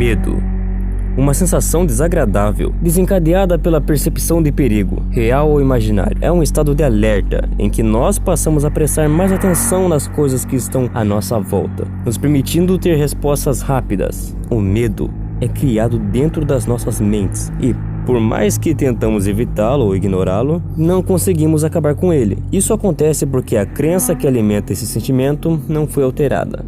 Medo. Uma sensação desagradável, desencadeada pela percepção de perigo, real ou imaginário. É um estado de alerta, em que nós passamos a prestar mais atenção nas coisas que estão à nossa volta, nos permitindo ter respostas rápidas. O medo é criado dentro das nossas mentes e, por mais que tentamos evitá-lo ou ignorá-lo, não conseguimos acabar com ele. Isso acontece porque a crença que alimenta esse sentimento não foi alterada.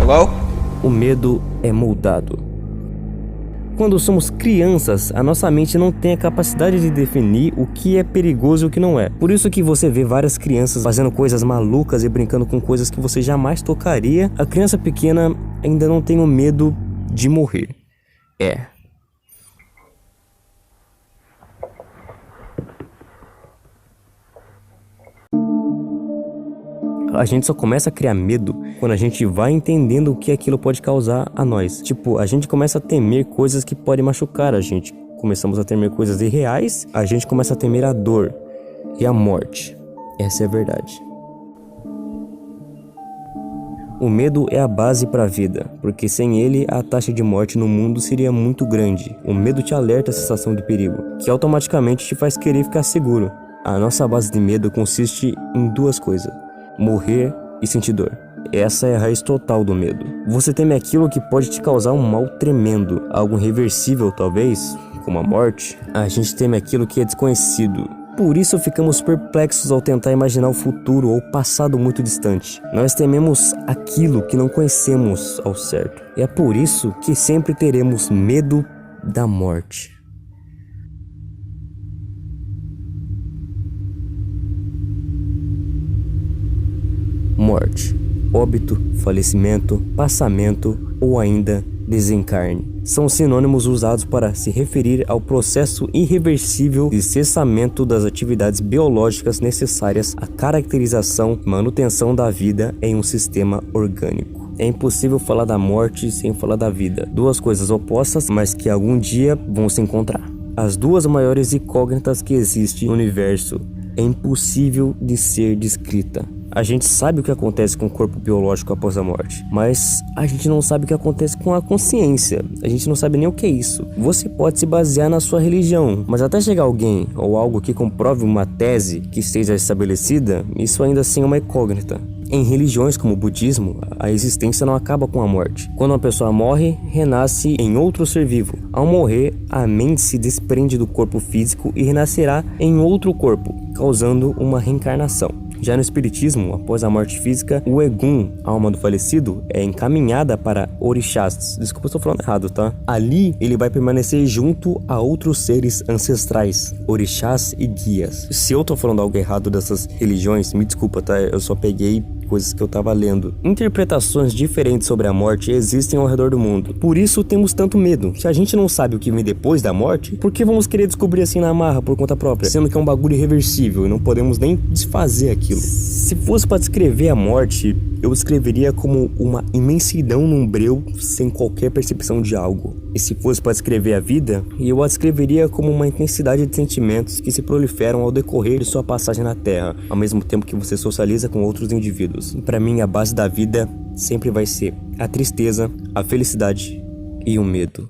Hello? O medo é moldado. Quando somos crianças, a nossa mente não tem a capacidade de definir o que é perigoso e o que não é. Por isso que você vê várias crianças fazendo coisas malucas e brincando com coisas que você jamais tocaria. A criança pequena ainda não tem o medo de morrer. A gente só começa a criar medo quando a gente vai entendendo o que aquilo pode causar a nós. Tipo, a gente começa a temer coisas que podem machucar a gente. Começamos a temer coisas irreais, a gente começa a temer a dor e a morte. Essa é a verdade. O medo é a base para a vida, porque sem ele a taxa de morte no mundo seria muito grande. O medo te alerta a sensação de perigo, que automaticamente te faz querer ficar seguro. A nossa base de medo consiste em duas coisas: morrer e sentir dor. Essa é a raiz total do medo. Você teme aquilo que pode te causar um mal tremendo, algo irreversível talvez, como a morte. A gente teme aquilo que é desconhecido. Por isso ficamos perplexos ao tentar imaginar o futuro ou o passado muito distante. Nós tememos aquilo que não conhecemos ao certo. E é por isso que sempre teremos medo da morte. Morte, óbito, falecimento, passamento ou ainda desencarne são sinônimos usados para se referir ao processo irreversível de cessamento das atividades biológicas necessárias à caracterização e manutenção da vida em um sistema orgânico. É impossível falar da morte sem falar da vida, duas coisas opostas, mas que algum dia vão se encontrar. As duas maiores incógnitas que existem no universo é impossível de ser descrita. A gente sabe o que acontece com o corpo biológico após a morte, mas a gente não sabe o que acontece com a consciência. A gente não sabe nem o que é isso. Você pode se basear na sua religião, mas até chegar alguém ou algo que comprove uma tese que esteja estabelecida, isso ainda assim é uma incógnita. Em religiões como o budismo, a existência não acaba com a morte. Quando uma pessoa morre, renasce em outro ser vivo. Ao morrer, a mente se desprende do corpo físico e renascerá em outro corpo, causando uma reencarnação. Já no espiritismo, após a morte física, o Egum, a alma do falecido, é encaminhada para orixás. Desculpa, eu estou falando errado, tá? Ali, ele vai permanecer junto a outros seres ancestrais, orixás e guias. Se eu tô falando algo errado dessas religiões, me desculpa, tá? Eu só peguei coisas que eu tava lendo. Interpretações diferentes sobre a morte existem ao redor do mundo. Por isso temos tanto medo. Se a gente não sabe o que vem depois da morte, por que vamos querer descobrir assim na marra por conta própria? Sendo que é um bagulho irreversível e não podemos nem desfazer aquilo. Se fosse para descrever a morte, eu descreveria como uma imensidão num breu sem qualquer percepção de algo. E se fosse para descrever a vida, eu a descreveria como uma intensidade de sentimentos que se proliferam ao decorrer de sua passagem na Terra, ao mesmo tempo que você socializa com outros indivíduos. Para mim, a base da vida sempre vai ser a tristeza, a felicidade e o medo.